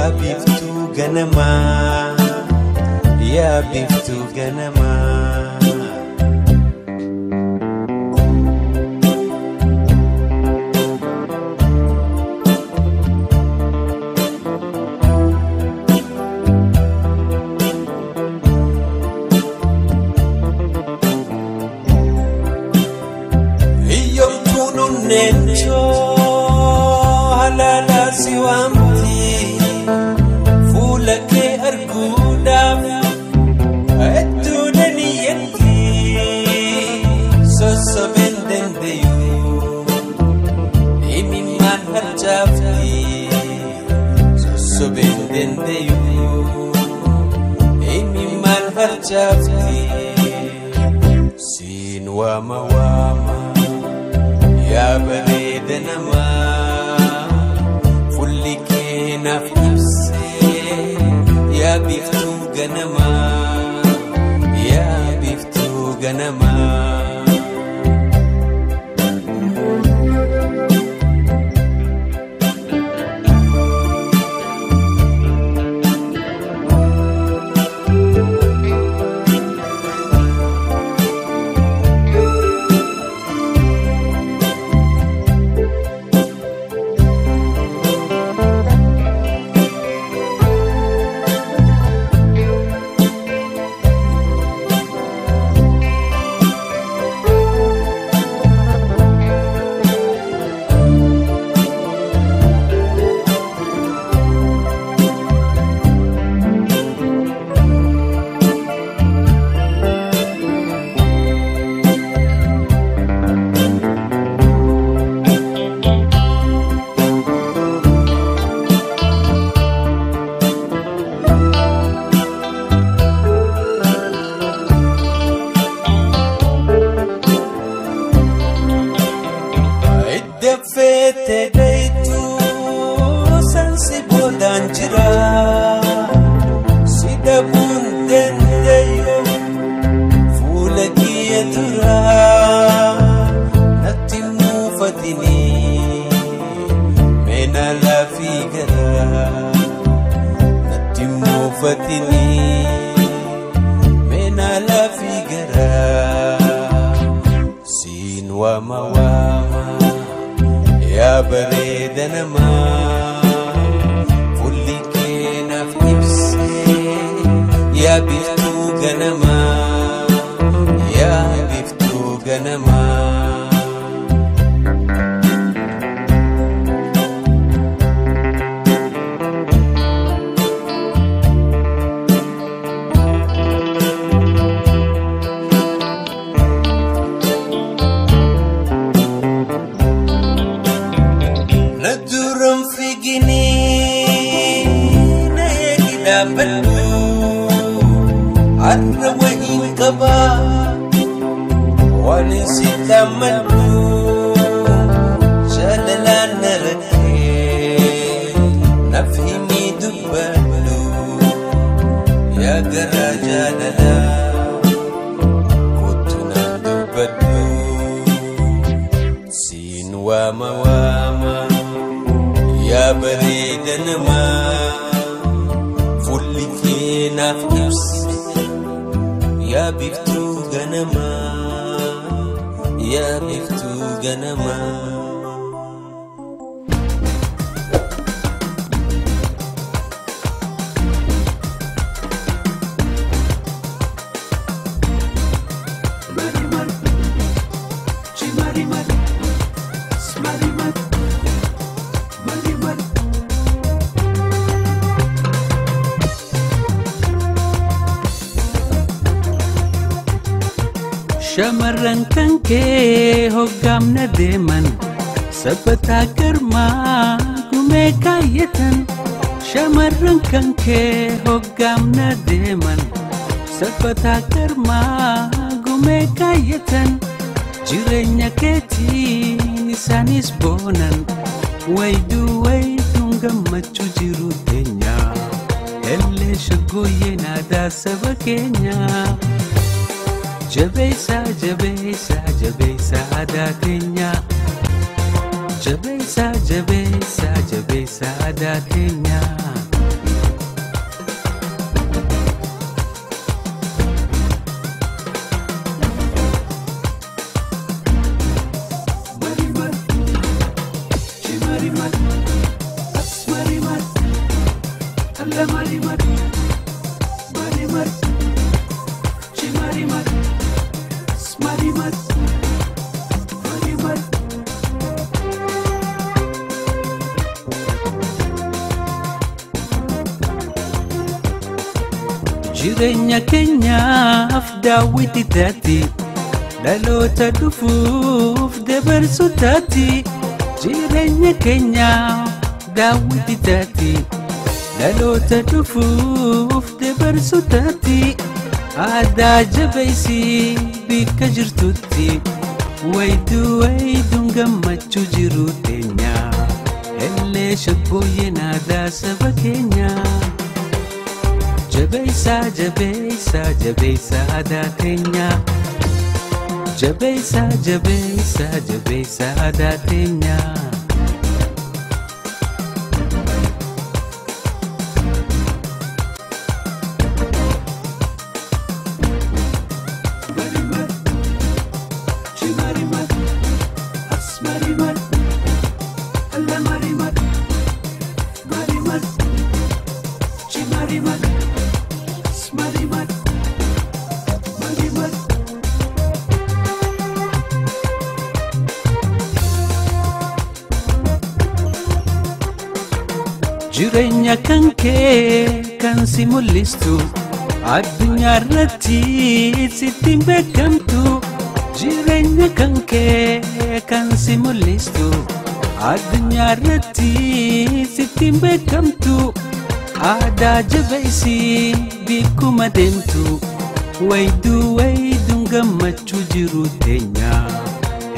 يا بيفتو غنما يا بيفتو غنما Nencho halala siwamti fulake argudaf etudani yetti sosobendendeyu imiman harjafti sosobendendeyu imiman harjafti sinwa mawama يا بريد نما فلكي نفسي يا بيفتو غنما يا بيفتو غنما Fete deitu sensibo danjira sida bundendeyo fulaki edura natimu fatini mena la figara natimu fatini mena la figara sinwa mawama يا بريد نما فلكي نفسي يا بيفتو غنما يا بيفتو غنما بدو الروي كبا ونسيت مدو شللا نركي نفهمي دبلو يا جراجالا كنتنا دبلو سين وما يا بريد نما فلكي نفسي يا بيفتو غنما يا بيفتو غنما شمرن كنكي هقامنا ديمن سبتا كرما قمي كايتن شمرن كنكي هقامنا ديمن سبتا كرما قمي كايتن جيرينيا كيتي نسانيس بونن ويدو نغمتشو جيرو تنيا اللي شقوي نادا سبكينيا جبيسا جبيسا جبيسا عداتينيا جبيسا جبيسا جبيسا عداتينيا jireenya keenyaaf daawwiti taati dhaloota dhufuuf dabarsu taati jireenya keenyaaf daawwiti taati dhaloota dhufuuf dabarsu taati aadaa jabeessi bikka jirtutti wayduun gammachuu jiru teenya ellee shaggooyyeen aadaa saba keenya jabeessa jabeessa jabeessa aadaa teenya jabeessa jabeessa jabeessa aadaa teenya jireenya kan kee kan si mul'istu addunyaa irratti sittiin beekamtu jireenya kan kee kan si mul'istu addunyaa irratti sittiin beekamtu aadaa jabeessi bikkuma deemtu wayduun gammachuu jiru teenya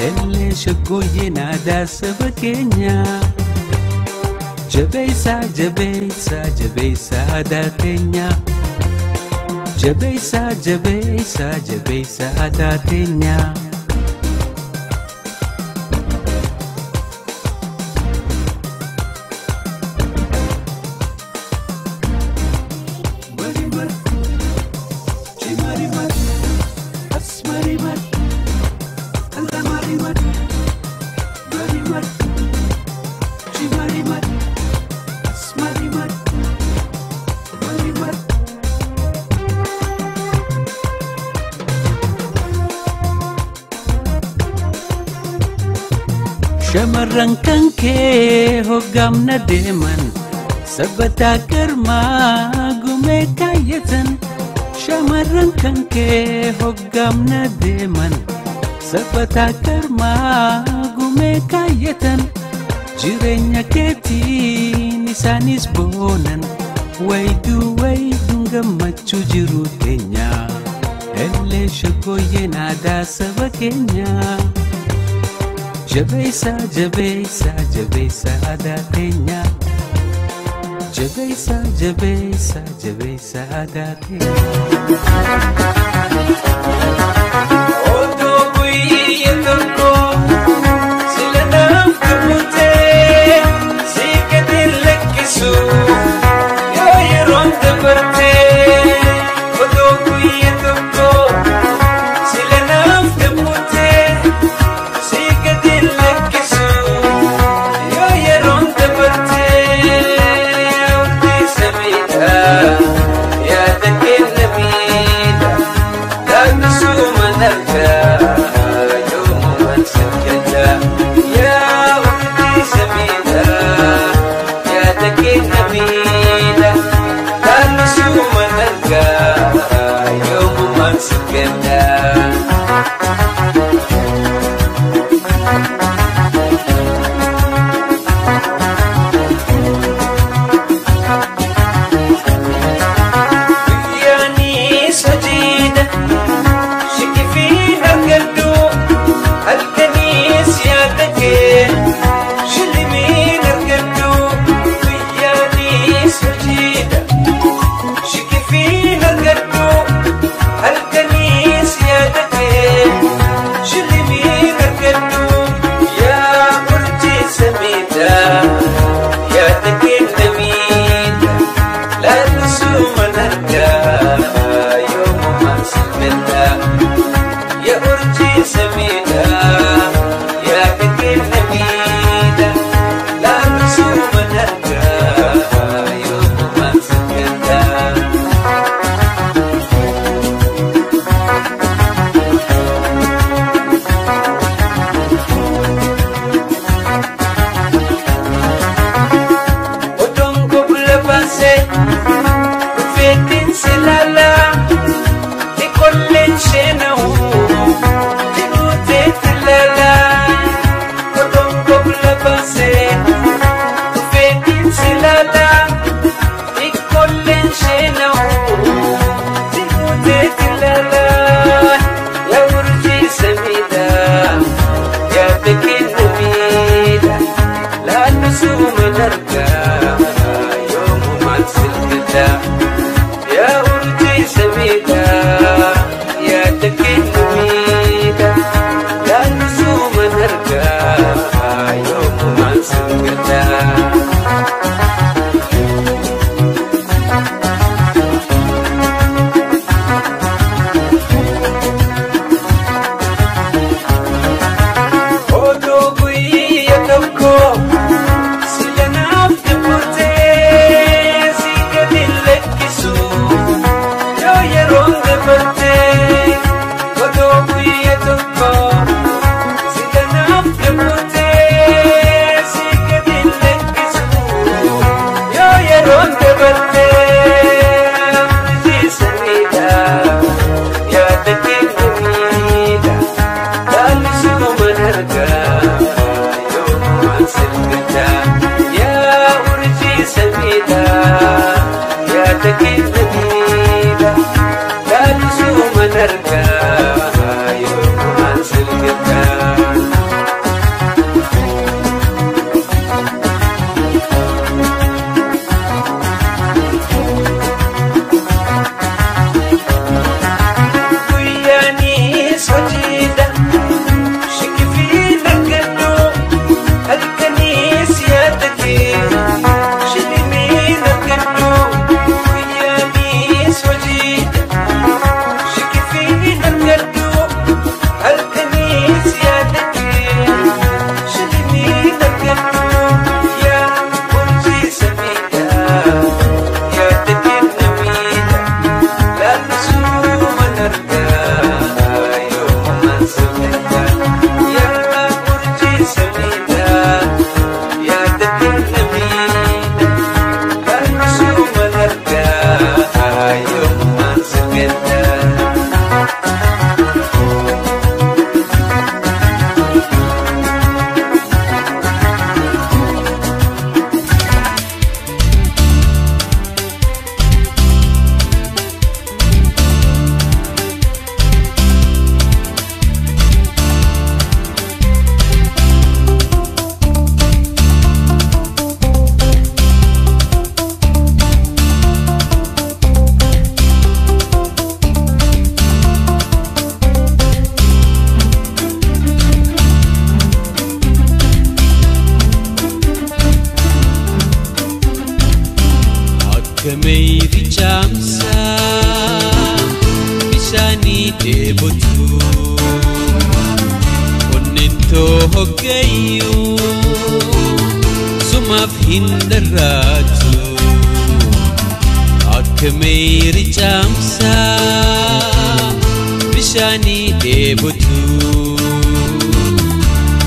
ellee shaggooyyeen aadaa saba keenya jabeessa jabeessa jabeessa aadaa teenya jabeessa jabeessa jabeessa aadaa teenya shamarran kan kee hoggaamna deeman sabbataa karmaa gumee kaayyatan shamarran kan kee hoggaamna deeman sabbataa karmaa gumee kaayyatan jireenya keetiin isaanis boonan wayduun gammachuu jiru teenya ellee shaggooyyeen aadaa saba keenya jabeessa jabeessa jabeessa aadaa teenya jabeessa jabeessa jabeessa aadaa teenya Odoo guyyaa tokko sila naaf kabutee si gadi lakkisu yoo yeroon dabartee odoo guyyaa tokko sila naaf kabutee si gadi lakkisu yoo yeroon dabartee urtii samiidha yaada kenna miidha lakkisuma nargaa yoomumaan sakkata yaa urtii samiidha yaada kenna miidha lakkisuma nargaa yoomumaan sakkata نرجع يوم أنزل قدام وياني سجيدة شكي في نقدو الكنيس يدكي شلي مين نقدو وياني سجيدة شكي في نقدو الكنيس يدكي شلي مين نقدو يا برجي سميدة يا دكي نميدة لا نسوم نرجع يوم أنزل يا برجي سميدة يا دكي نميدة لا نسوم نرجع يوم أنزل Kemeiri chamsa bisani debotu Oninto hogeyu sumaf hindaratu Kemeiri chamsa bisani debotu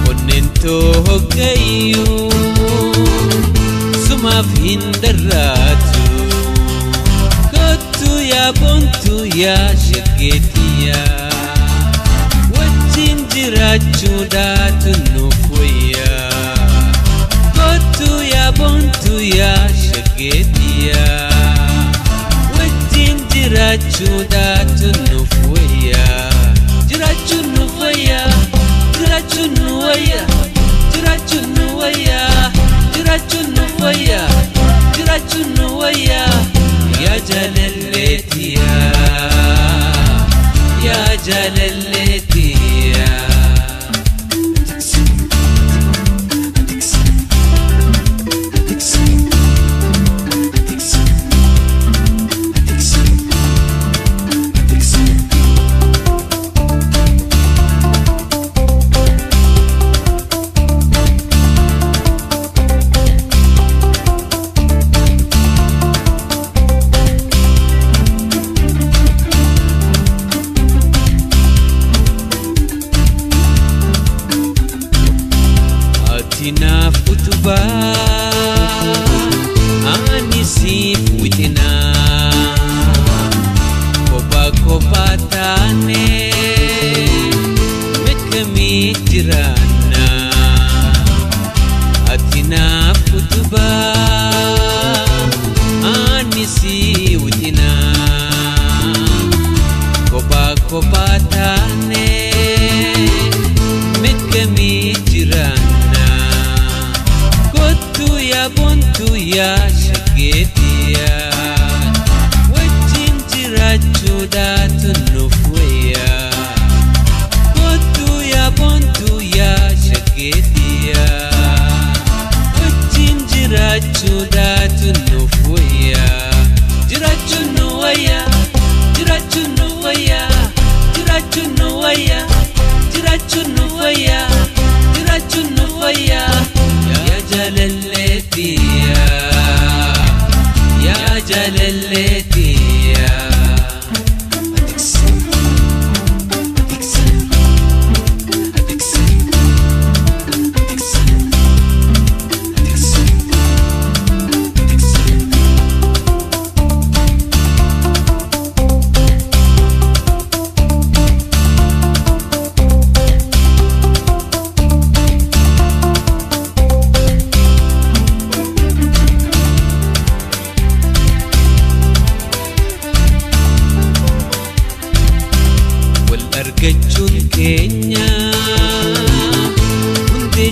Oninto hogeyu sumaf hindaratu Ya bontu ya shagetia wajin jirachu datu nufuya Kotu ya bontu ya shagetia wajin jirachu datu nufuya Jirachu nufuya Jirachu nuwaya Jirachu nuwaya Jirachu nuwaya Jirachu nuwaya يا جلالتي يا جلالتي Tina futuba anisi futina koba koba tane mekami tirana Atina futuba anisi futina koba koba tane mekami tirana Ya bontu ya shagetia wajin jirachu datu nufuya Kotu ya bontu ya shagetia wajin jirachu datu nufuya Jirachu nuwaya Jirachu nuwaya Jirachu nuwaya Jirachu nuwaya Jirachu nuwaya يا جلالتي يا جلالتي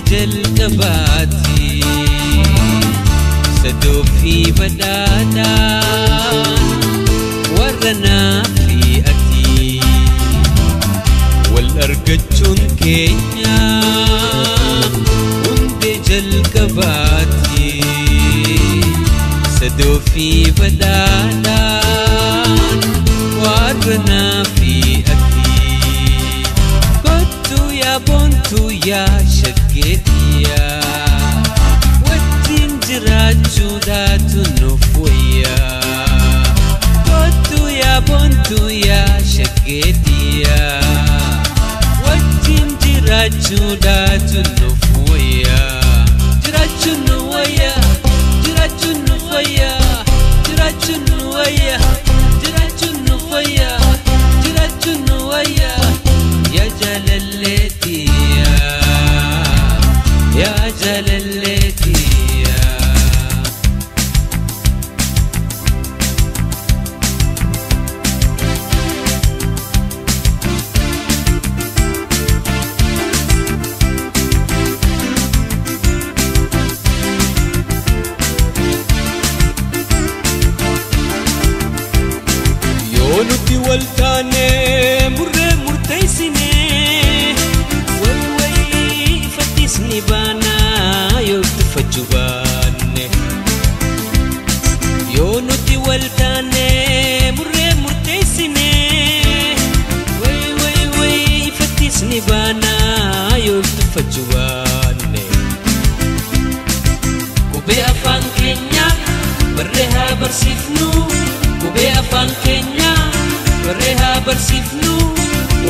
jalqabaati sadoo fi badaadhaan warra naafi ati wal argachuun keenya hundee jalqabaati sadoo fi badaadhaan warra naafi ati kottu yaa bontu yaa shaggeetiya wajjin jiraachuudhaatu nuuf wayyaa kottu yaa bontu yaa shaggeetiya wajjin jiraachuudhaatu nuuf wayyaa jiraachuun nu wayyaa jiraachuun nu wayyaa jiraachuun nu wayyaa jiraachuun nu wayyaa jiraachuun nu wayyaa yaa jaalalleetiya yaa jaalalleetiya yoo nuti wal taane murree murteessine ni bana yoo tufachuu baanne yoo nuti wal taane murree murteessine ifattis ni bana yoo tufachuu baanne qubee afaan keenya barree haa barsiifnu qubee afaan keenya barree haa barsiifnu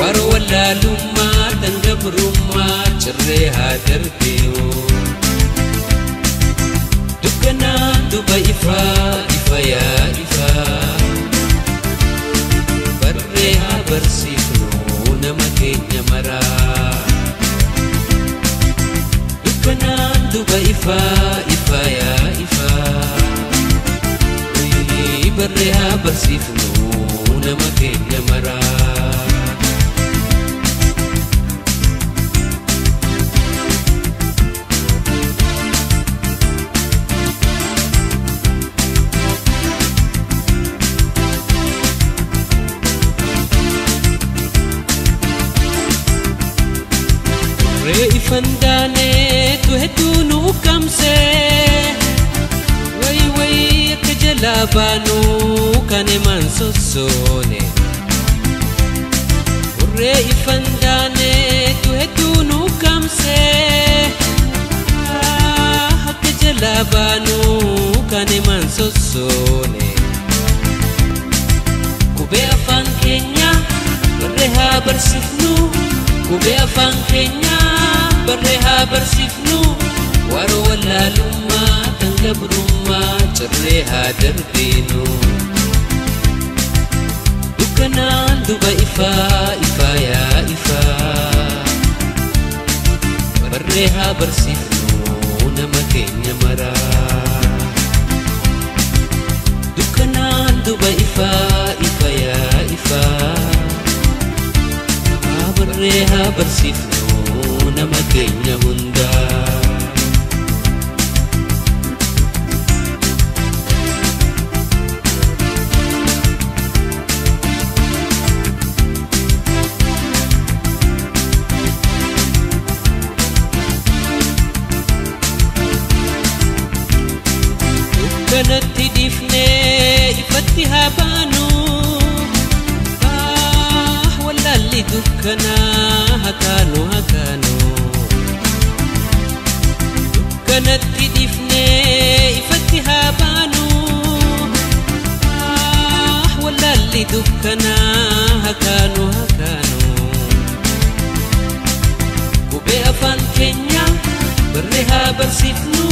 warra wallaalummaa dangabrummaa cirree haa darbinu dukkanaan duba ifaa ifa yaa ifaa barree haa barsiifnu nama keenya maraa dukkanaan duba ifaa ifa yaa ifaa barree haa barsiifnu nama keenya maraa ifandane tu hedunu kamse way kajalabanu kane mansosone urre ifandane tu hedunu kamse kajalabanu kane mansosone kube afan kenya urre ha barsifnu kube afan kenya barree haa barsiifnu warra wallaalummaa dangabrummaa cirree haa darbinu dukkanaan duba ifaa ifaa yaa ifaa barree haa barsiifnu nama keenya maraa dukkanaan duba ifaa ifa yaa ifaa barree haa barsiifnu nama keenya hundaa dukkanatti dhiifnee ifatti haa baanu wallaalli dukkanaa hakaanu hakaanu dukkanatti dhiifnee ifatti haa baanu wallaalli dukkanaa hakaanu hakaanu qubee afaan keenya barree haa barsiifnu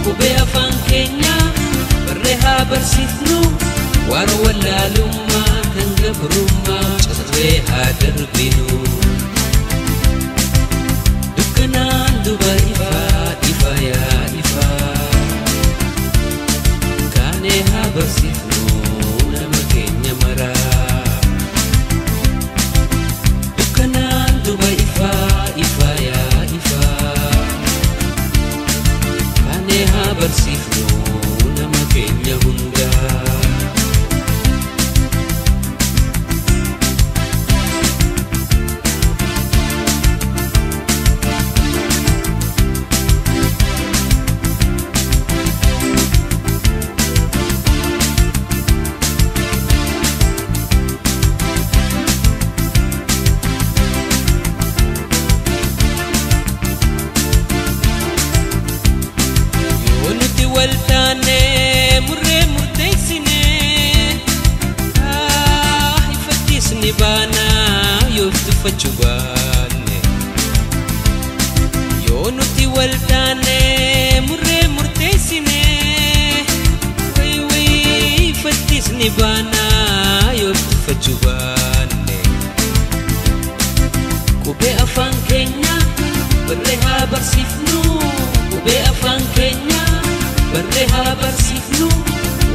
qubee afaan keenya barree haa barsiifnu warra wallaalummaa kan gabrummaa cirree haa darbinu dukkanaan duba ifaa ifa yaa ifaa kaanee haa barsiifnu nama keenya maraa dukkanaan duba ifaa ifa yaa ifaa barsiifnu nama keenya hundaa. Waltaane murree murteessine ifattisni baana yoo tuffachuu baanne yoo nuti waltaane murree murteessine way ifattisni baana yoo tuffachuu baanne qubee afaan keenya barree haa barsiifnu qubee afaan keenya barree haa barsiifnu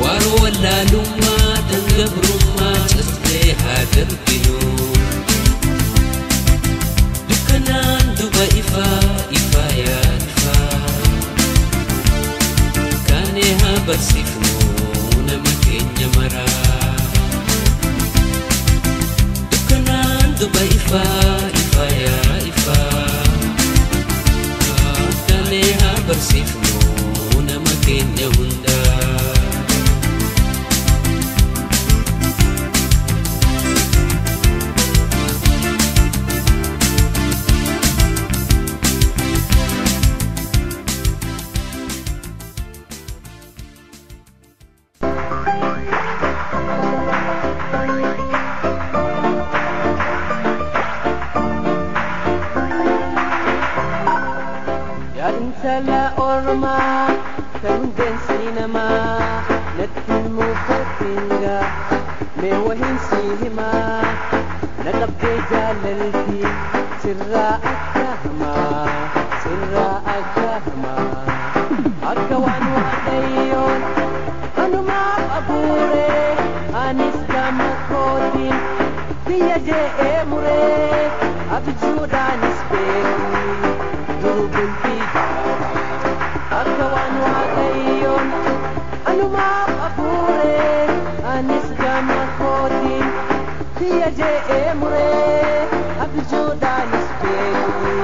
waaroo wallaalummaa dangabrummaa cabsee haa darbinu dukkanaan duba ifaa yaa ifaa kaanee haa barsiifnu nama keenya maraa dukkanaan duba ifaa yaa ifaa kaanee haa barsiifnu keenya hundaa. Ya intala ormaa Karunden sinama Nattimu farfinga Mewahin sihima Nakabde jalalti Sirra akkahama Sirra akkahama Akkawan wadayon Anuma abure Anis gama kotin Tiya je emure Abjudanis beki Durubun tijara Akawan wadayon Anuma abure Anis gama kotin Tiya je emure Abjudanis beki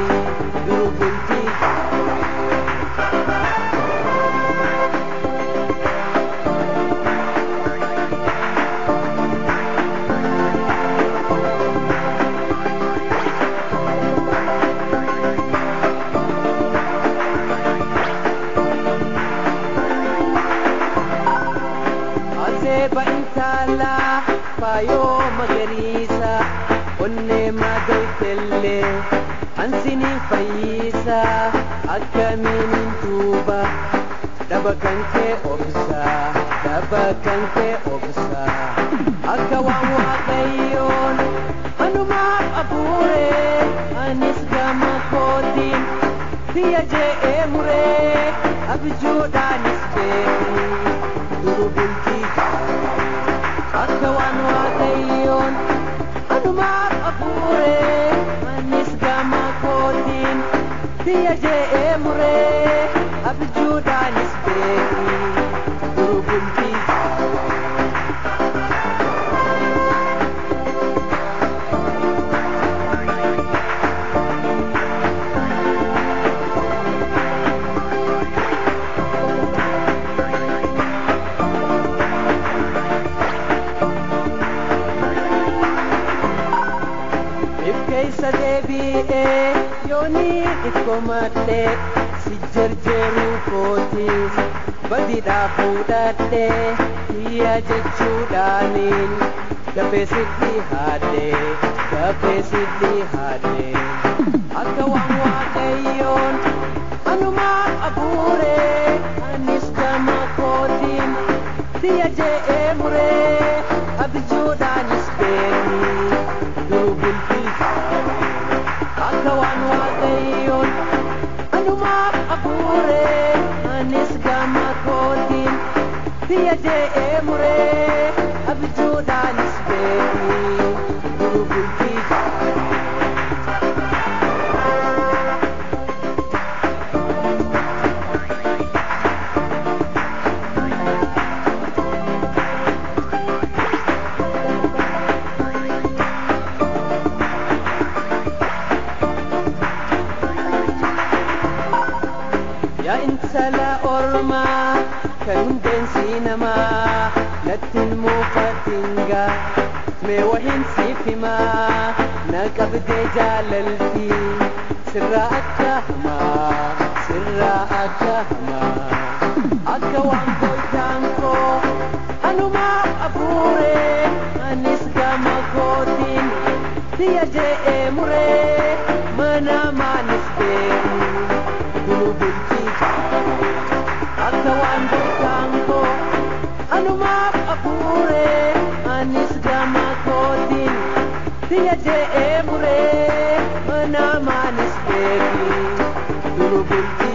Durubun tijara Baintala payo magarisa onne madoitelle ansini faisa akamin tuba dabakanke obsa akawan wadayon anuma abure anis gama kotin tiya je emure abjudanis beki durubul Akawan wadayon Anuma abure Anis gama kotin Tiya je emure Abjudanis beki Durubun tijara Keessa deebi'ee yooni dhikkomadhe si jarjaruu kootis badidhaa fuudhadhe hiyya jechuudhaaniin dafee sitti haadhe akka waan waaqayyoon anuma abure anis gama kootiin hiyya je'ee muree abjuudhaanis beeki durubun Akawan wadayon Anuma abure Anis gama kotin Tiya je emure Abjudanis beki Durubun tijara يا انسلا أورما كنندن سينما لتن موفتنغا ميوهن سيفما نقبد جاللتي سرا أكهما أكوان بويتانكو أنوما أبوري أنيس غاما غوتين ديا جي موري منا مانس بيرو دلو بنتي أكوان بويتانكو أنوما أبوري أنيس غاما غوتين ديا جي موري منا مانس بيرو دلو بنتي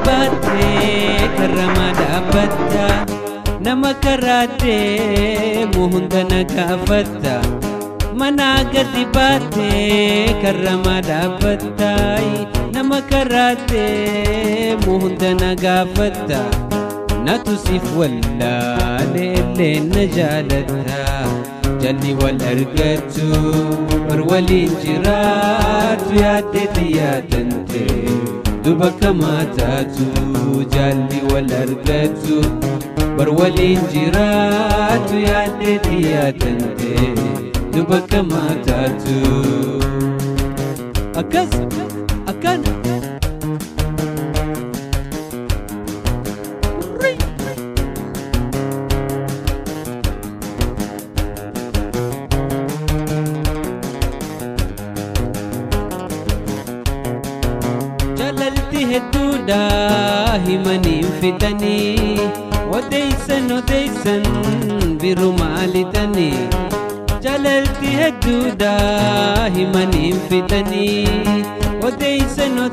Bate karamada batta nama karate muhunda nagafatta managati bate karamada batta nama karate muhunda nagafatta natusif walla lele najalatta jalli wal argatu warwali jiratu yadati yadante دبك ما تاتو جالي والأرقاتو برولين جيراتو يا ديتي يا تنتي دبك ما تاتو أكز أكن هدودا همني فتني وديسن برمالتني جللتي هدودا همني فتني وديسن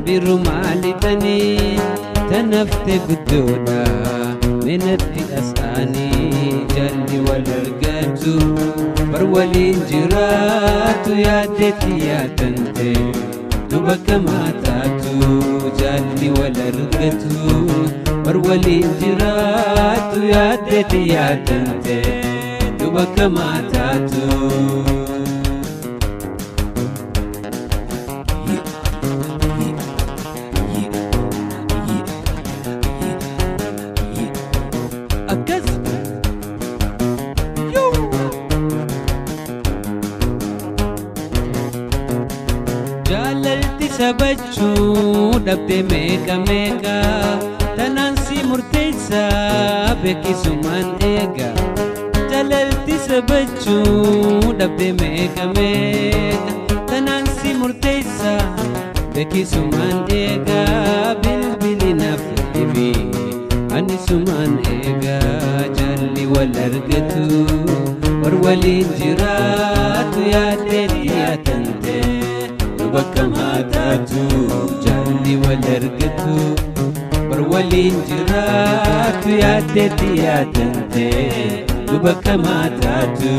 برمالتني تنفت بدودا من الأساني جلي والرقاتو برولين جراتو يا ديتي يا تنتي دبك ما تاتو جالي والأرقتو برولي جراتو يا ديتي يا تنتي دبك ما تاتو أكز جاللتي سبجو دبتي ميكا تنانسي مرتيسا بكي سمان إيغا جاللتي سبجو دبتي ميكا تنانسي مرتيسا بكي سمان إيغا بالبلي نفلي أني سمان إيغا جالي والأرقتو ورولين جراتو يا ديتي يا تنتي دبك ما تاتو جالي والأرقتو برولين جراتو يا ديتي يا تنتي دبك ما تاتو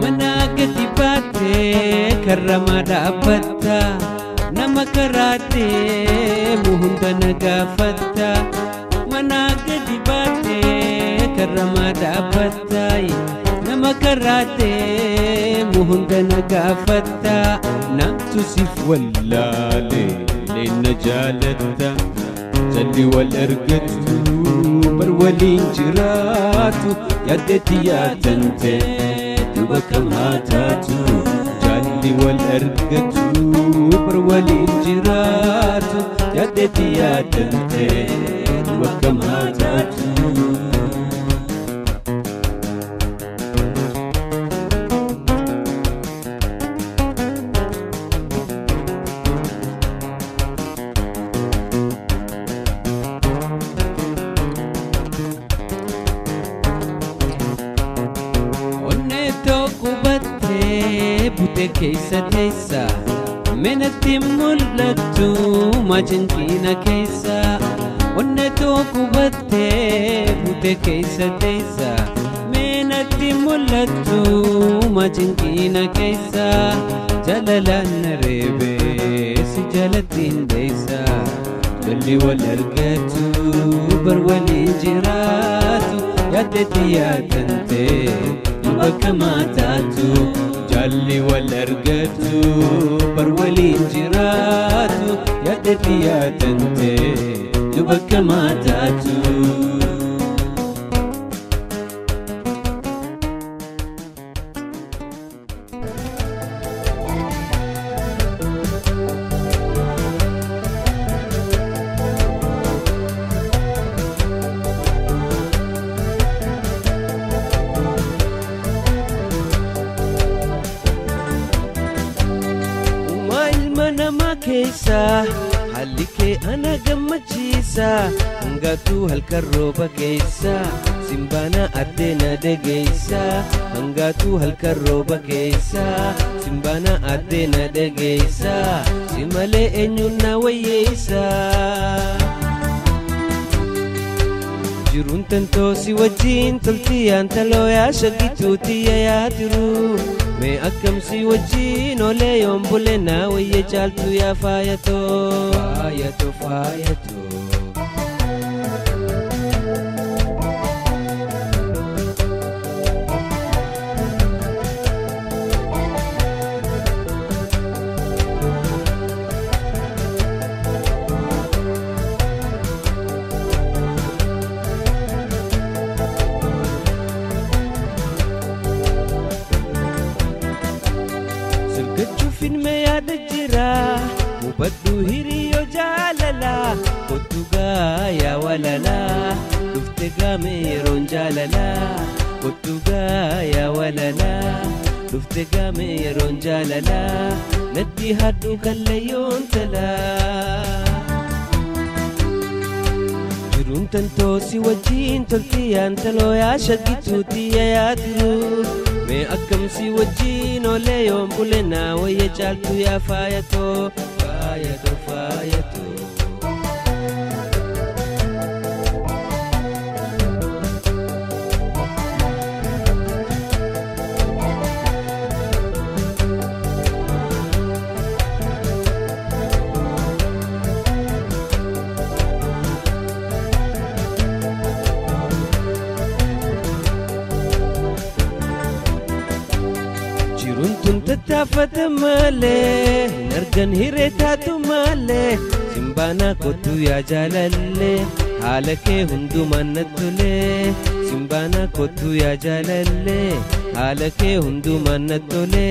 managati bate karamada batta nama karate muhunda nagafatta managati bate karamada batta nama karate muhunda nagafatta natusif wallale لنجالتا جلي والأرقتو برولين جراتو يدتي يا تنتي دبك ما تاتو جلي والأرقتو برولين جراتو يدتي يا تنتي دبك ما تاتو keessa teessa menatti mul'attu majankiina keessa onne tokko battee buute keessa teessa menatti mul'attu majankiina keessa jalalaan reebe si jalattiin deessa jalli wal argatu bar waliin jiraatu yaaddeetti yaadante bakka maataatu jalli wal argatu bar waliin jiraatu yaaddeetti yaadante bakka maataatu. Nama keessa haalli kee ana gammachiisa hangatu halkan rooba keessa simbaana addeena dhageessa hangatu halkan rooba keessa simbaana addeena dhageessa si malee eenyuun na wayyeessa jiruun tantoo si wajjin toltiyaan taloo yaa shaggituuti yaa tiru me akkamsi wajjin olee yoon bule naa wayye caaltu yaa faayatoo faayatoo faayatoo Filme yaada jira mubaddu hiriyo jaalala kottuga yaa walala dhufte gaame yeroon jaalala kottuga yaa walala dhufte gaame yeroon jaalala natti hadhu kallayyoon tala jiruun tantoo si wajjin toltiyaan taloo yaa shaggituuti yaa tiru me akkamsi wajjin olee yoon bule naa wayye caaltu yaa faayatoo faayatoo faayatoo Runtun tattaafata malee nargan hireetaatu malee simbaana kottu yaa jaalalle haala kee hundumaan na tole simbaana kottu yaa jaalalle haala kee hundumaan na tole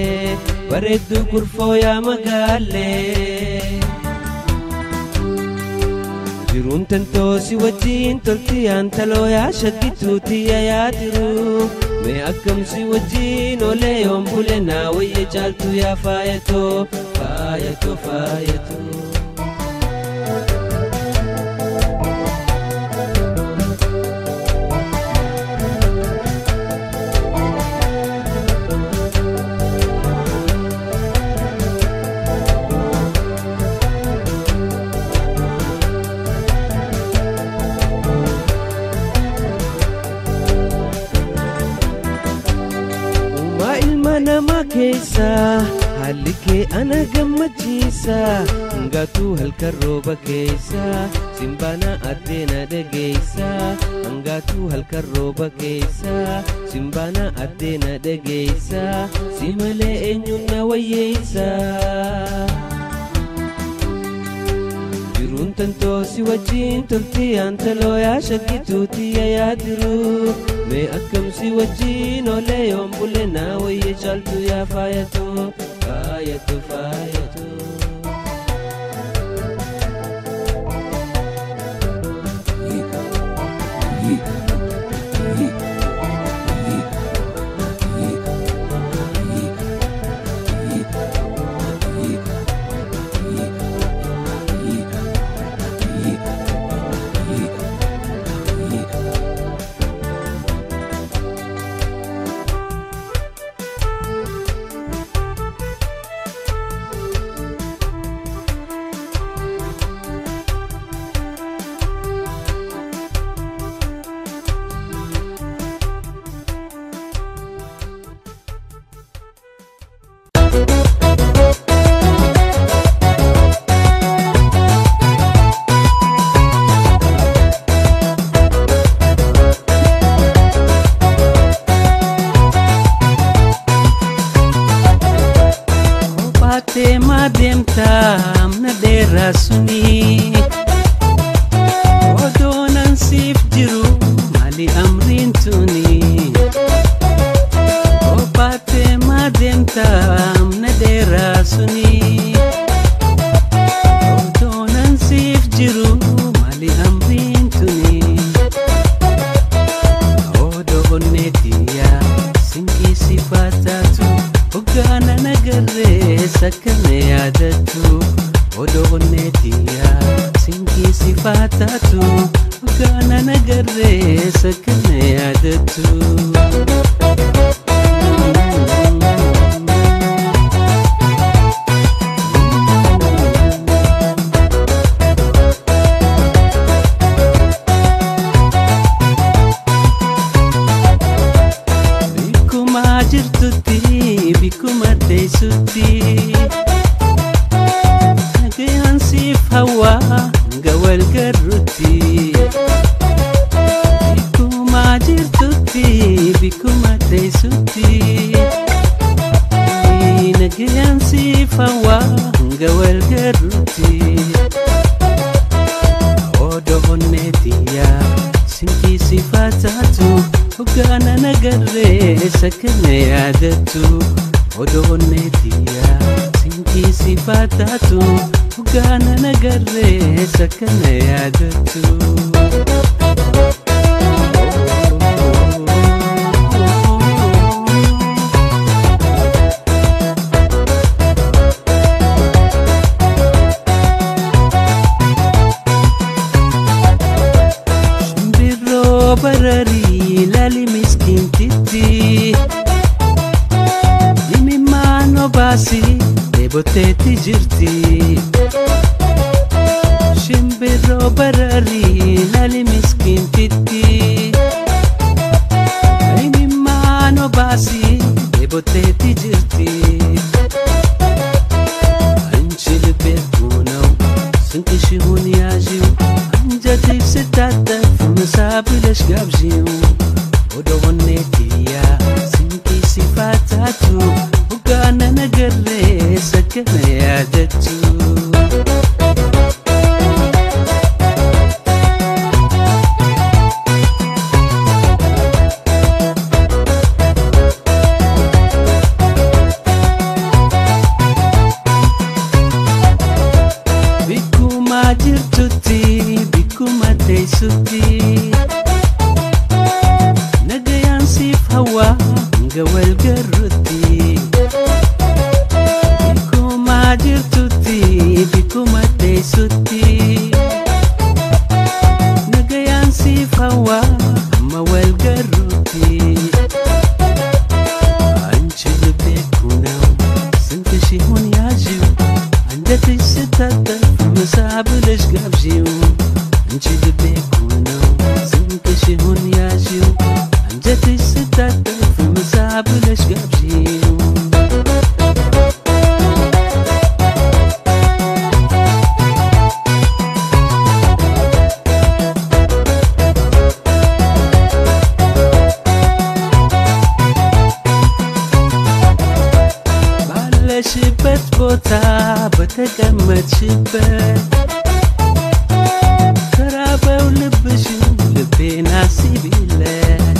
bareedduu kurfoo yaa magaalee jiruun tantoo si wajjin toltiyaan taloo yaa shaggituuti yaa tiru me akkamsi wajjin olee yoon bule naa wayye caaltu yaa faayatoo faayatoo faayatoo nama keessa haalli kee ana gammachiisa hangatu halkan rooba keessa simbaana addeena dhageessa hangatu halkan rooba keessa simbaana addeena dhageessa si malee eenyuun na wayyeessa jiruun tantoo si wajjin toltiyaan taloo yaa shaggituuti yaa tiru me akkamsi wajjin olee yoon bule naa wayye caaltu yaa faayatoo faayatoo faayatoo baatee maa deemtaa amna dheeraa suni odoonan siif jiru maali amriin tuni baatee maa deemtaa amna dheeraa suni odoonan siif jiru maali amriin tuni odoonneetiyaa sinkii sifaataatu Ogana nagarre sakane yaadatu odoonneetiyaa sinkii sifaataatu Ogana nagarre sakane yaadatu Bikuma teessutti nagayaan siif hawaa gawal garrutti bikuma jirtutti bikuma teessutti nagayaan siif hawaa gawal garrutti odoonneetiyaa sinkii sifaataatu Ogana nagarre sakane yaadatu odoonneetiyaa sinkii sifaataatu Ogana nagarre sakane yaadatu Shimbirroo bararii lali miskiintiti imimmaan obaasi dheeboteetti jirti shimbirroo bararii lali miskiintiti imimmaan obaasi dheeboteetti jirti anchi libeekuunaw sinkishi hun yaajiw anjatiif sitaataf masaabilash gaabjiw odoonneetiyaa sinkii sifaataatu Ogana nagarre sakane yaadatu bikuma jirtutti bikuma teessutti nagayaan siif hawaa gawal garrutti bikuma jirtutti bikuma teessutti nagayaan siif hawaa amma wal garrutti anchi libeekuunaw sinkishi hun yaajiw anjati sitaataf masaabilash gaabjiw anchi libeekuunaw sinkishi hun yaajiw anjati sitaataf masaabilash gaabjiw ባለሽበት ቦታ በተቀመጥሽበት ተራበው ልብሽን ልቤን አስቢለት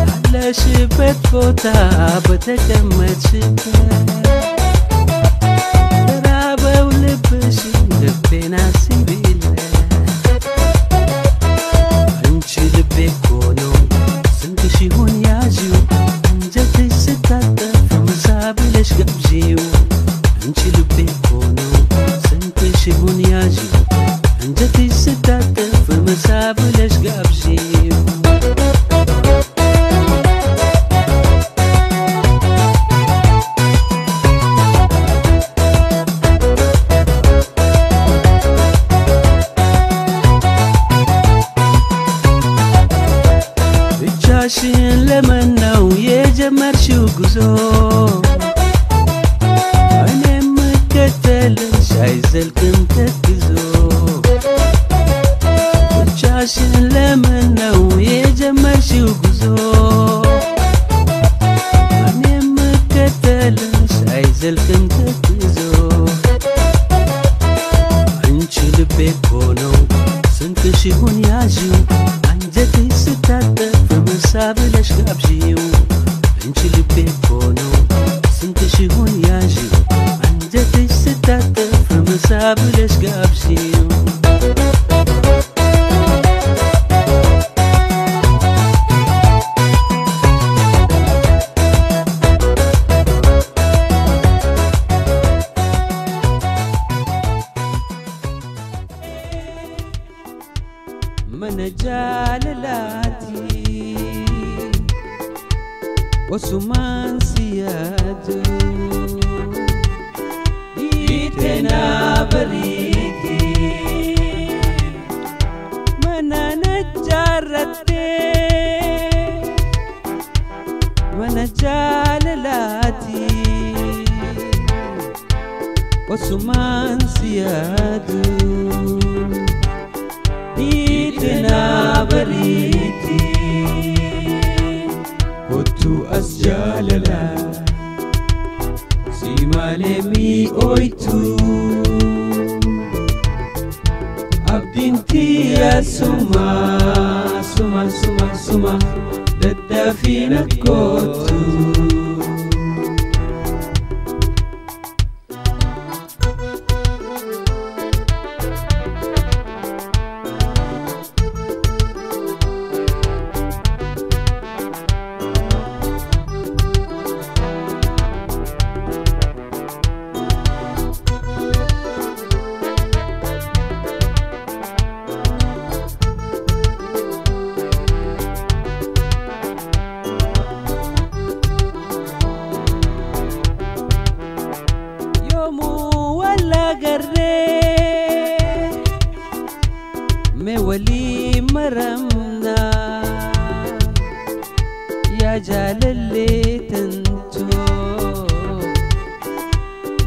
ባለሽበት ቦታ በተቀመጥሽበት ተራበው ልብሽን ልቤን አስቢለት አንቺ ልቤ እኮ ነው ስንትሽ ይሁን ያዢው አንጀትሽ ስታጠፍ መሳብለሽ ጋብዢው አንቺ ልቤ እኮ ነው ስንትሽ ይሁን ያዢው አንጀትሽ ስታጠፍ መሳብለሽ ጋብዢው ብቻሽን ለምን ነው የጀመርሽው ጉዞ ተንተክዞ አንቺ ልቤ እኮ ነው ስንትሽ ይሁን ያዢው አንጀቴ ስታጠፍ በመሳ ብለሽ ጋብዢው አንቺ ልቤ እኮ ነው ስንትሽ ይሁን ያዢው አንጀቴ ስታጠፍ በመሳ ብለሽ ጋብዢው منجاللاتي وسمان سيادو ديتنا بريدي منا نجارتي منجاللاتي وسمان سيادو ديتنا بريتي كنت أسجاللا سيما لمي أويتو أبدينتي يا سما سما سما سما ددافينا كوتو مولي مرمنا يا جلالي تنتو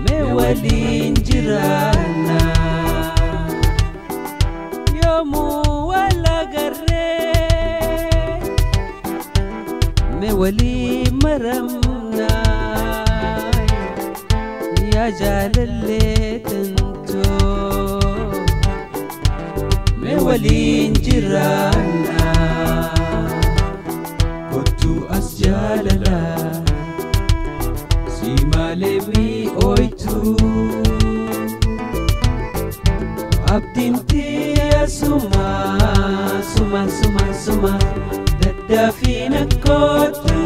مولي انجرانا يوم ولا قري مولي مرمنا يا جلالي تنتو مولين جرانا كنت أسجاللا سيما لمي أويتو أبدينتي يا سما سما سما سما ددافينا كوتو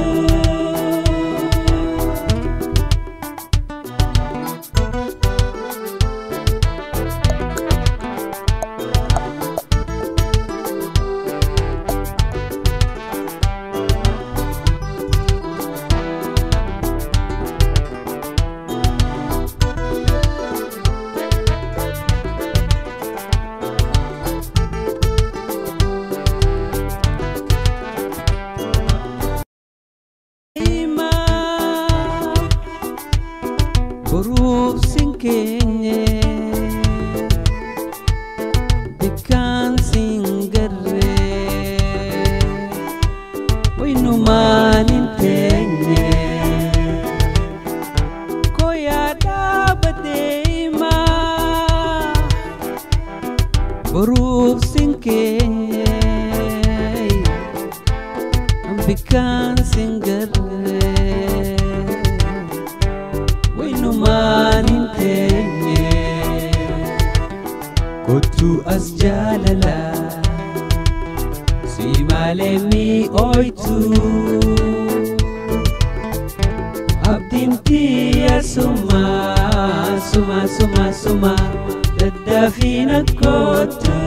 Buruf singkenye Dikan singere Oy numanin tenye Koya dabadema Buruf singkenye Ambikan singere كنت أسجاللا سيما لمي أويتو أبدينتي يا سما سما سما سما ددافينا كوتو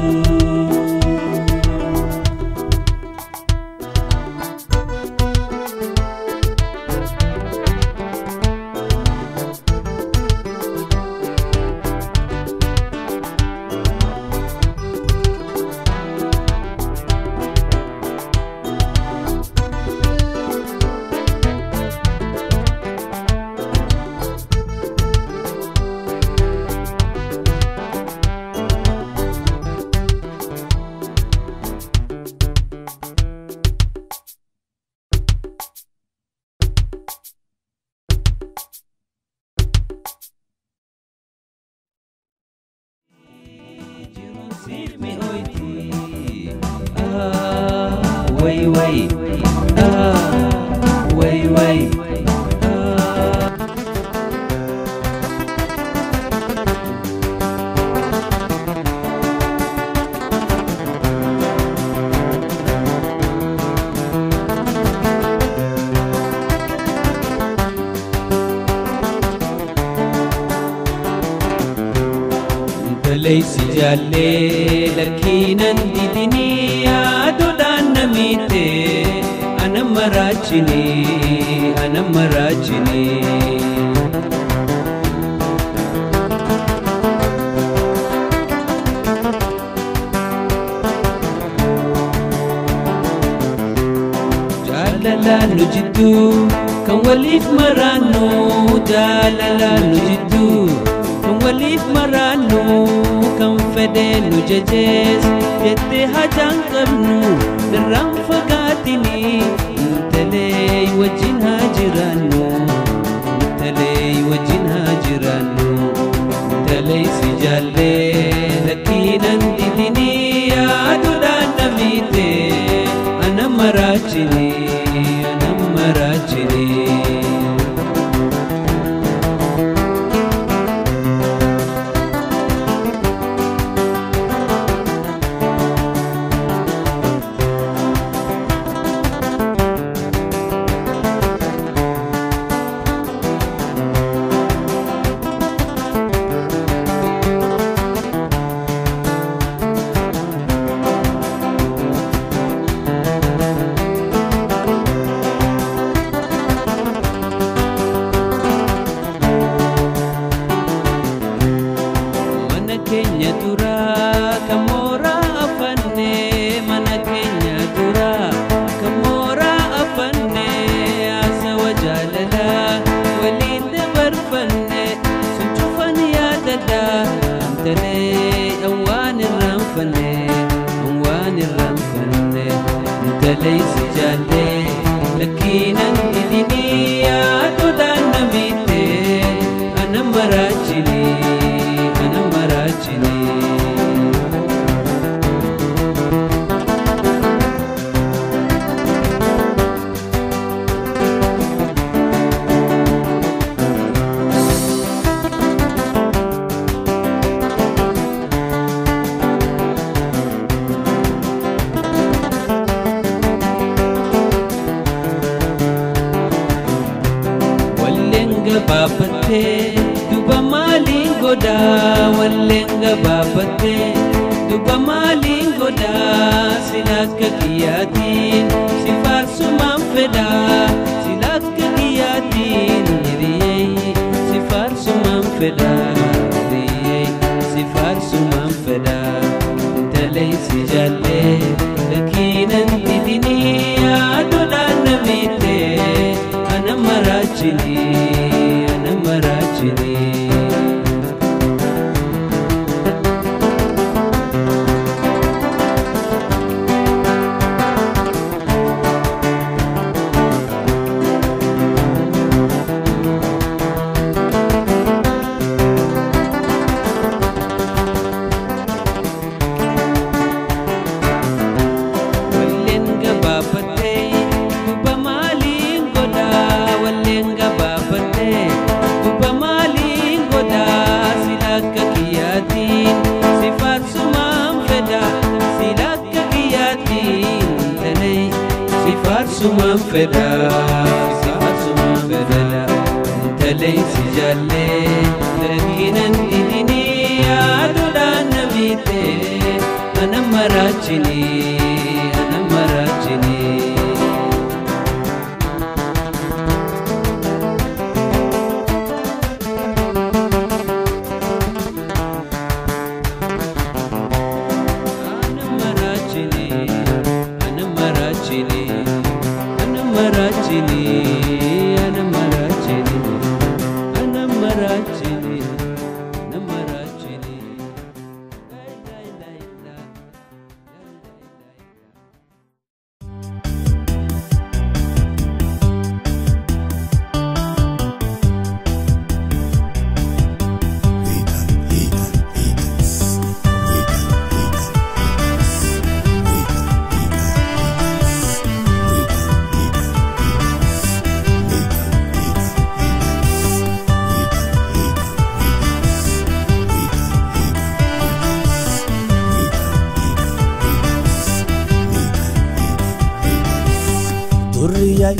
way way way way ليس جالي لكن ديدني يا دودان نميتي أنا مراجني أنا مراجني جاللا نجدو كان وليف مرانو جاللا نجدو كان وليف مرانو كم فدين وججز يدي هجان قبنو درام فقاتني انتلي وجنها جرانو انتلي وجنها جرانو انتلي سجالي لكن انددني يا دودان نميتي انا مراجني انا مراجني ليس جالي لكن انددني يا دودان نميتي أنا مراجني أنا مراجني babate duba malingoda wallenga babate duba malingoda silaka kiyatin sifar sumam feda silaka kiyatin riyei sifar sumam feda riyei sifar sumam feda talay sijalle lakin andidini ya dodan namite ana marajini سمام فدا سمام فدا انت ليس جالي لكن انددني يا دودان نميتي انا مراجني انا مراجني durriyay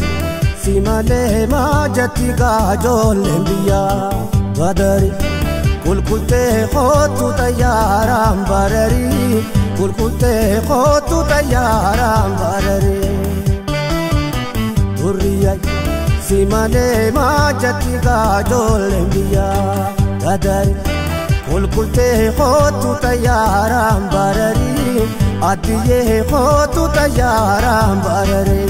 simale majati gajol biya badari kulkulte khotu tayaram barari kulkulte khotu tayaram barari durriyay simale majati gajol biya badari kulkulte khotu tayaram barari adiye khotu tayaram barari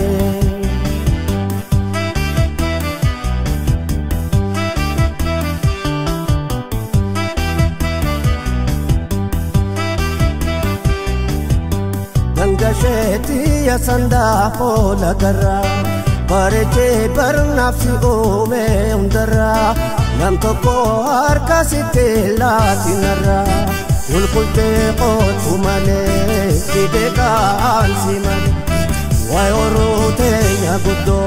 gangasheti ya sanda khola garra barje bar nafsi ome undara nam to ko har kasite la tinara kulkulte khotu male kide kan simale way orote nya guddo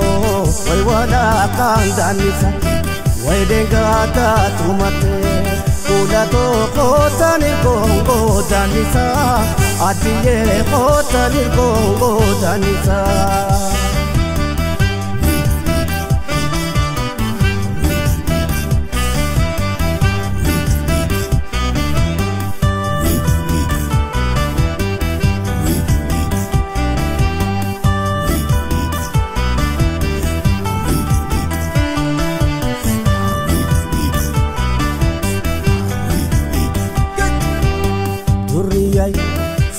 way wala kan danisa way denga ta tumate kula to khota ni gongo danisa adiye khota ni gongo danisa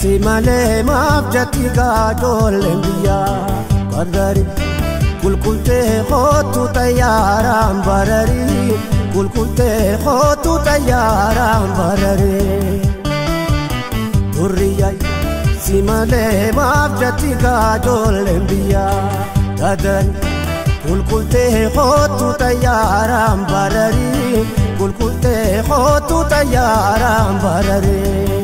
simale mabjati gajol biya badari kulkulte khotu tayaram barari kulkulte khotu tayaram barari durriyay simale mabjati gajol biya badari kulkulte khotu tayaram barari kulkulte khotu tayaram barari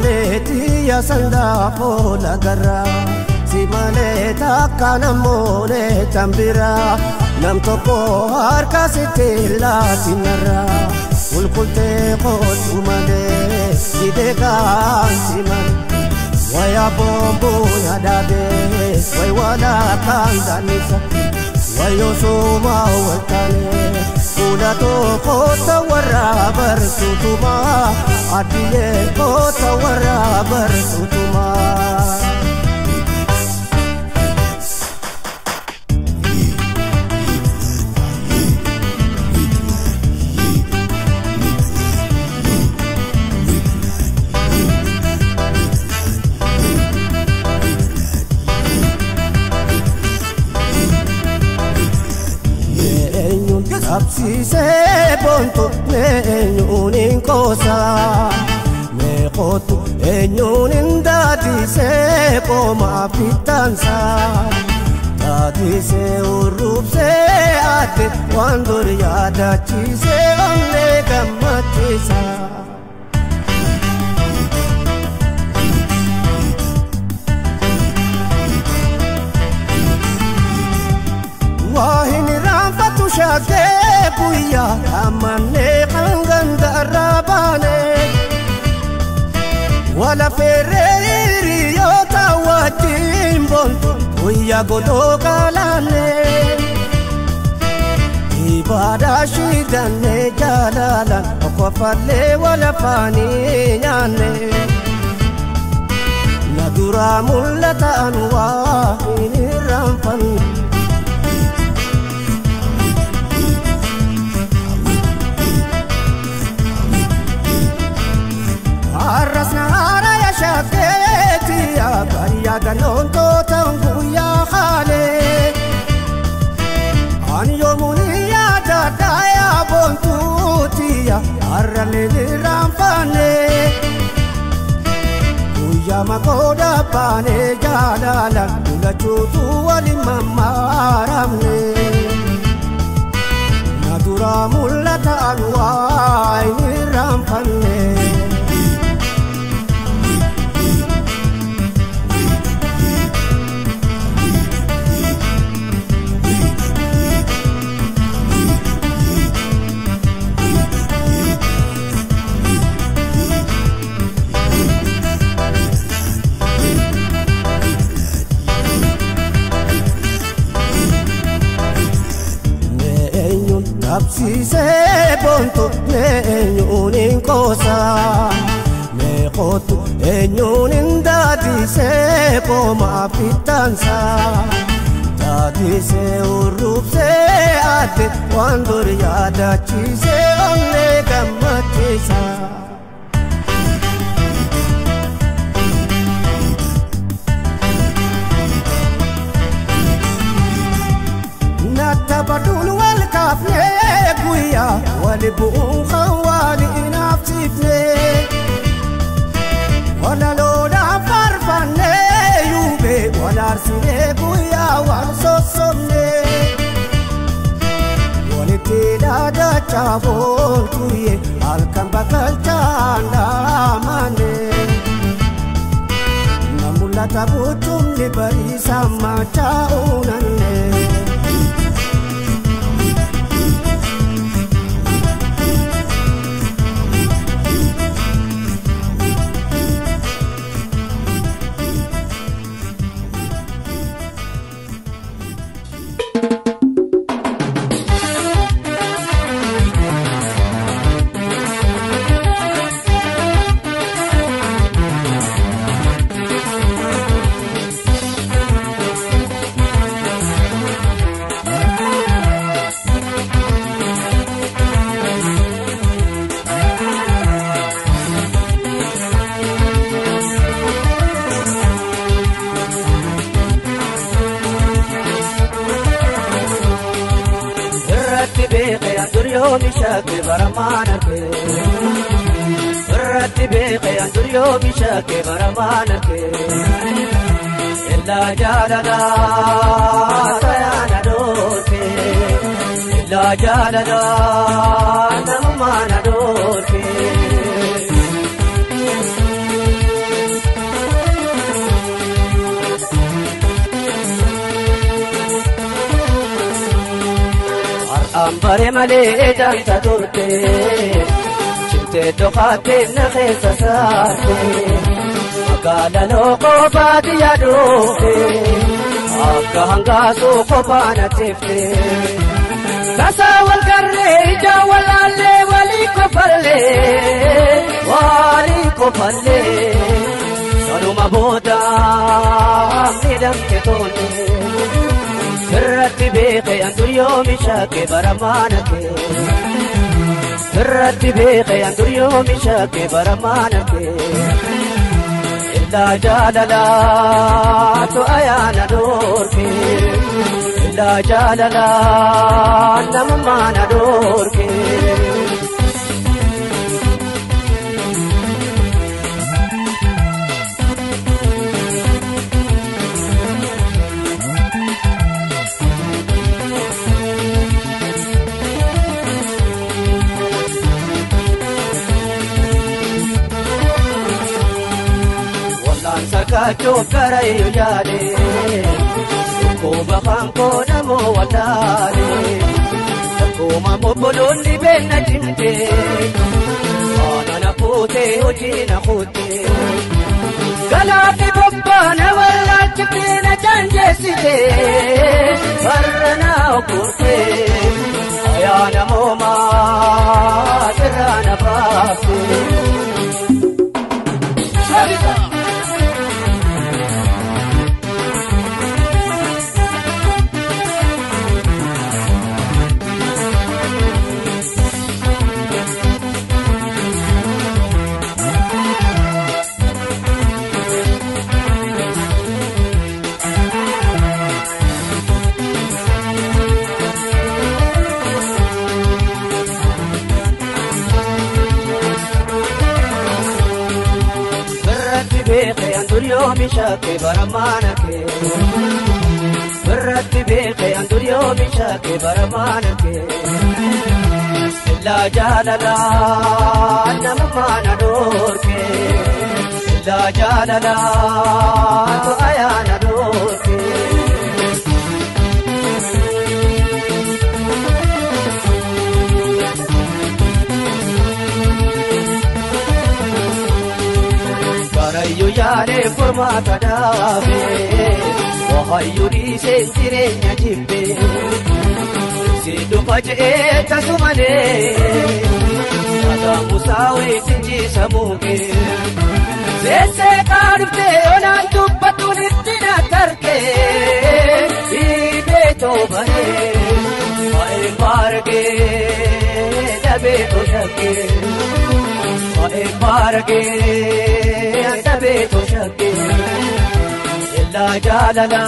leti ya sanda khola garra simale takka namone tambira nam to ko har kasite la tinara kulkulte khotu male ide kan simale waya bombo ya dabe way wala kan danisa wayo soma waltane kula to khota warra bar sutuma adiye khota warra bar sutuma absise bonto enyunin kosa me khotu enyunin dadi se poma pitansa dadi se urup se ate wandur yada chise onne gamatisa wahin rafatu shake buya amane kanganda rabane wala fereri yota wajin buya godo kalane ibada shidane jalala akwafalle wala fani nyane nadura mullata anwa inirafan arrasna ara ya shaketi ya bariya ganon to tangu ya khale an yomuni ya dada ya bontuti ya arrale rampane kuya makoda pane jalala kula chutu wali mamaramne nadura mullata anwa rampane barsiise bonto eenyuun hin qoosa meeqootu eenyuun hin daadise qooma fitansa daadise urrubse adde waan dur yaadachiise onnee gammachiisa. Natabadun wal kafne guya wal bu'un khawali inafsifne wala loda farfane yube wala arsine guya wal sosomne wal tida chabon tuye alkan bakal chanda mane namula tabutum ni bari sama chaunane. يومي شاكي برمانك الرتبي قيان يومي شاكي برمانك إلا جالنا سيانا دوكي إلا جالنا نمانا دوكي أمبري ملي جانتا دورتي شمتي دخاتي نخيص ساتي مقالا لو قوباتي يا دوكي أبقى هنغاسو قوبانا تفتي كسا والقري جاولا لي ولي كفلي ولي كفلي سنو مبودا ميدم كتوني الرتبي قيان يومي شاكي برمانك الرتبي قيان يومي شاكي برمانك إلا جاللا تؤيانا دوركي إلا جاللا نمانا دوركي Sakacho karayo jale ko bakang ko namo watale ko mamopoloni benna timte ana na pute oji na khute galati babba na wala chikina chanje site varna okute ayana moma terana paase يومي شاكي برمانك الرتبي قيان يومي شاكي برمانك إلا جاللا نمانا دوركي إلا جاللا تؤيانا دوركي Karayu yare forma tadabe, wahayu di sentirenya jibbe. Sidu pace tasumane Ada musawi tinji samuke Sese karufte onan tuppatun ittina tarke Ide to bane Ae parge dabe to shake Ae parge dabe to shake Illa jalala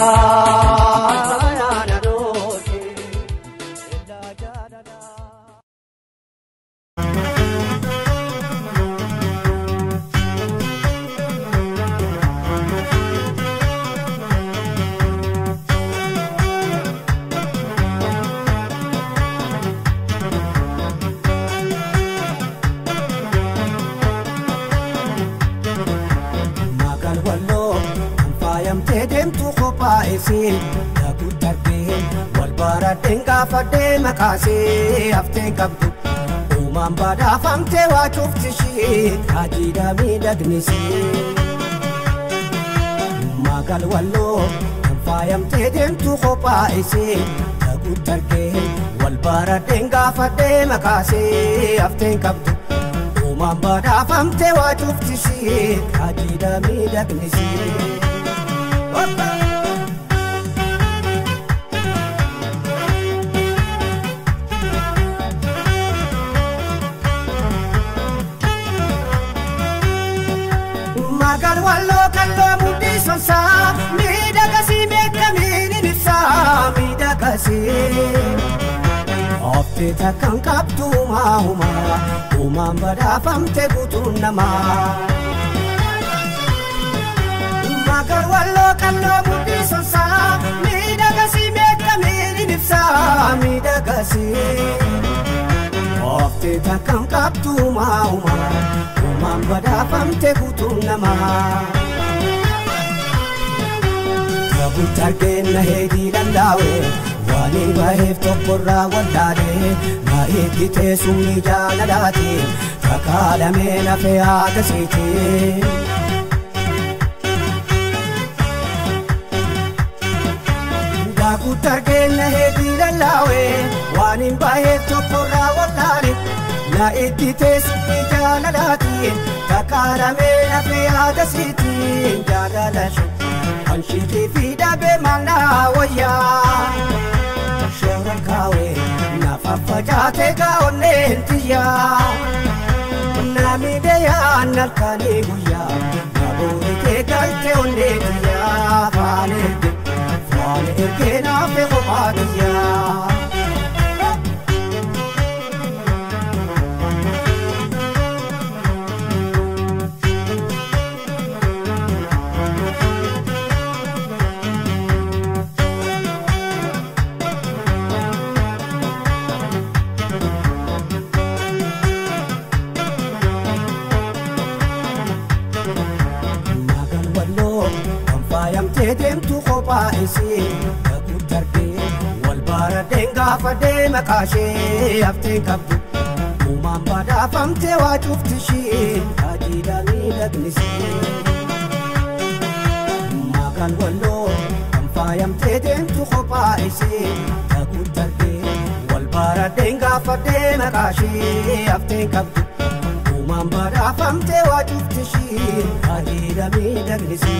Dagu tarbe walbara denga fade makase hafte kabdu umam bada famte wa chuftishi ajida mi dagnisi magal wallo fayam tedem tu khopa ise dagu tarbe walbara denga fade makase hafte kabdu umam bada famte wa chuftishi ajida mi dagnisi Magal wallo kallo mudi sonsa mida kasi meka mini nifsa mida kasi Ofte takkan kaptu mahuma umam bada famte gutun nama Magal wallo kallo mudi sonsa mida kasi meka mini nifsa mida kasi Ofte takkan kaptu mahuma umam bada famte gutun nama Rabu targen na hedi landawe wani bahef tokkorra wallade ma ekite sumni jaladati takala mena fe agasiti Rabu targen na hedi landawe wani bahef tokkorra wallade na ekite sumni jaladati takala mena fe agasiti jalalashu Anshiti fida be mana waya Shoran kawe na fafajate ka onentiya Nami deya narkani guya Naburi ke galte onentiya Fane erke na fe khobadiya Tedem tu khopa isi dagu tarbe walbara denga fade makashe hafte kabdu umam bada famte wa chuftishi ajida mi dagnisi magal wallo amfayam tedem tu khopa isi dagu tarbe walbara denga fade makashe hafte kabdu umam bada famte wa chuftishi ajida mi dagnisi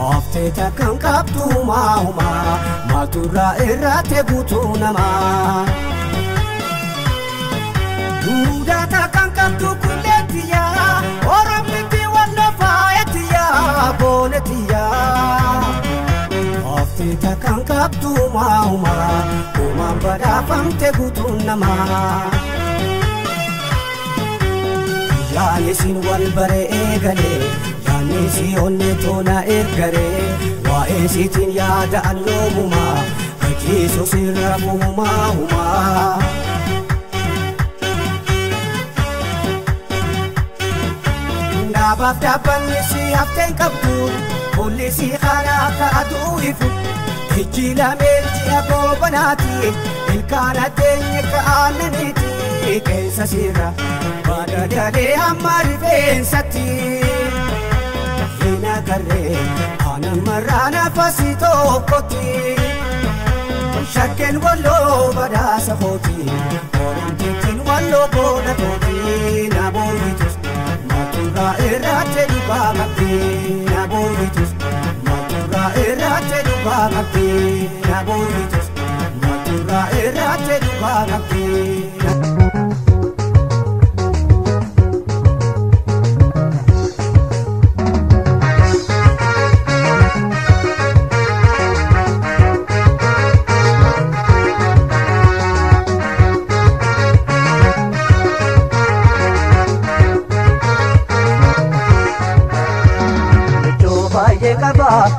Ofte takkan kaptu mahuma maturra irrate gutu nama Muda takkan kaptu kulletiya oromiti wallo fayetiya bonetiya Ofte takkan kaptu mahuma umam bada famte gutu nama Yani sin wal bare egale Yani si onne tona ergare Wa esitin yada annumuma Akiso sirrafu huma Nabaf daban si haften kabdu Jalisi khana ka'atuifu Ijila meti agobanati Ilkana tenye ka'ananiti Keessa sirra Bada dale amari fensati Hina karre Anan marana fasito koti Shakken wallo badasa koti Oran titin wallo boda koti Naboritus Matura irate dubamati Naboritus Matura irate dubamati Naboritus Matura irate dubamati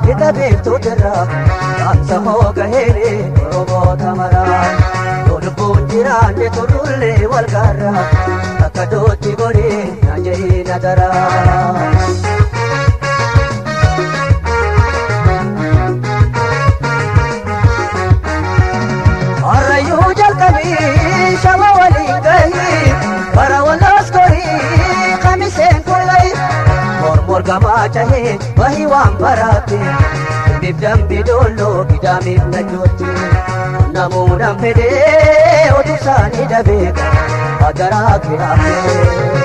Kita beektu jirra Yaamsa hooga heere Oromoo tamara Lolubbuun jiraanne turullee wal gaarra Akka dootti godhee na jehee na dara Harrayyuu jalqabii shama waliin gahii Bara walaas gorii kamiseen kullay Mormor gamaa chahee wahi waan baraate Bibdam bidolo bidamif na joote Namuudhaan fedhee otu isaanii dhabeeka Agaraa kiraafee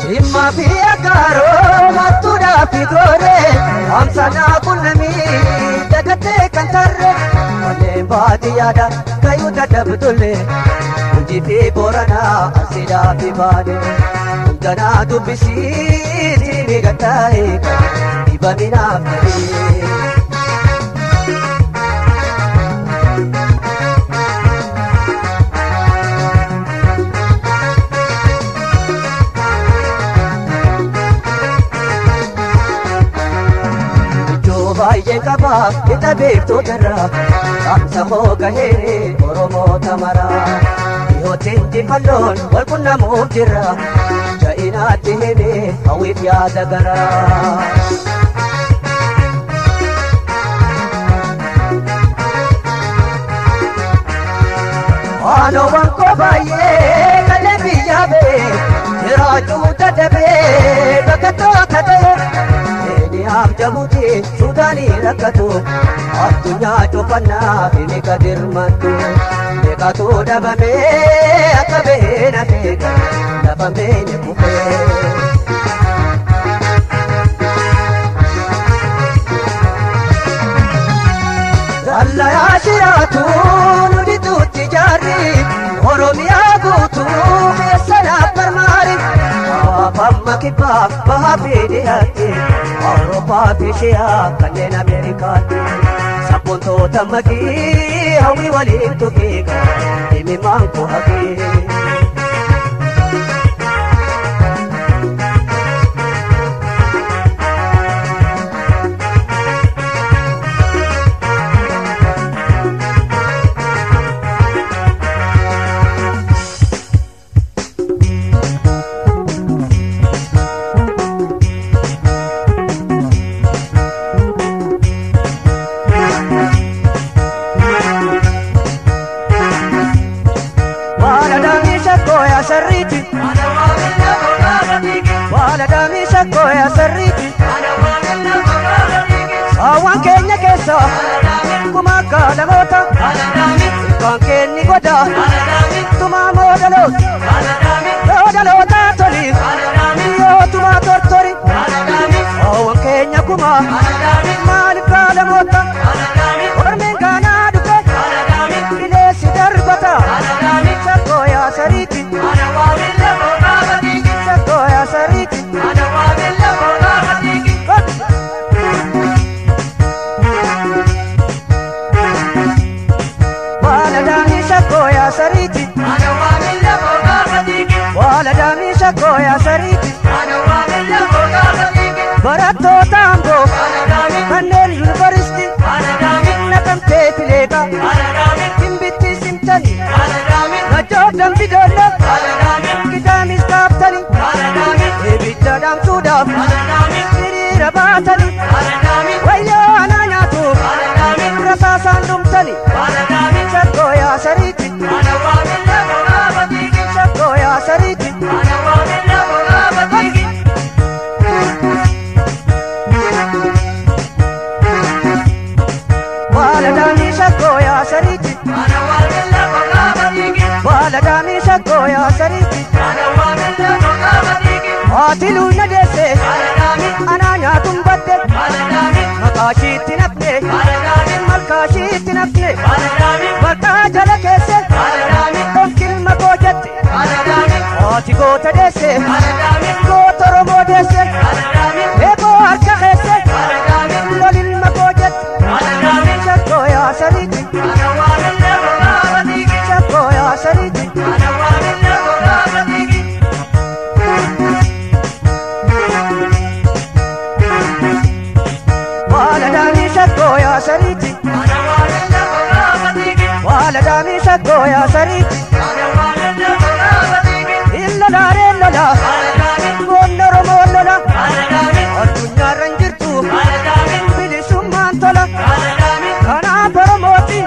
Jimmaa fi akaaroo mattuudhaa fi gooree Amsanaa qunnamii dagattee kan tarre Wanneen baadiyyaadha kayyuu dadhabdullee Jifi borana asida fi baade Hundana dubbisiiti ni gatae Ibamina fide Baay'ee qaba ita beektu jirra Amsa hooga heere Oromoo tamara Dhihootiin tifalloon wal qunnamuuf jirra Ja'inaatti hime hawwiif yaada garaa Waanowwan koo baay'ee kallee biyya bee jiraachuu dadhabee bakka tokko ta'e Niyaaf jabuuti Suudaanii rakkatu addunyaa cufannaa inni gadirmatu Beekatu dhabamee akka bahee na beeka lafa meenya kufee Zallayaa shiraatu nuti tuutti jaarri Oromiyaa guutuu keessanaaf barmaari Hawaafamma kibbaaf bahaa fi dhiyaatti Awurooppaa fi Eshiyaa kanneen Ameerikaatti Sabboontoota magii hawwii waliin tuqiiqa himimaan koo haqee Awwan keenya keessa kuma kaalamoota kan kenni goda tuma moodaloota toli yoo tuma tortori awwan keenya kuma maaliif kaalamoota ormeen kaanaa dhufe bileessi darbata shakkoo yaa sariiti shakkoo yaa sariiti sariti wala damisha koya sariti baratto tambo Tani Shakko ya sariti Shakko ya sariti Waladani shakko ya sariti Waladani shakko ya sariti Atilu nadese Ananya tumbate Makashi tinapne Malkashi tinapne Barka jala kese Onkil makojate Ati gota dese Gota romo dese Ebo arka kese Lolil makojate Shakko ya sariti Shakko ya sariti Waladani shakko ya sariti Waladani shakko ya sariti Illola rellola Gonna romolla Addunyaa ranjirtu Bilisummaan tola Kana promooti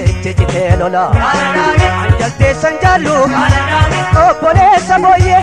Ejjete lola Anjaltee sanjaallu Obboleessa booyyee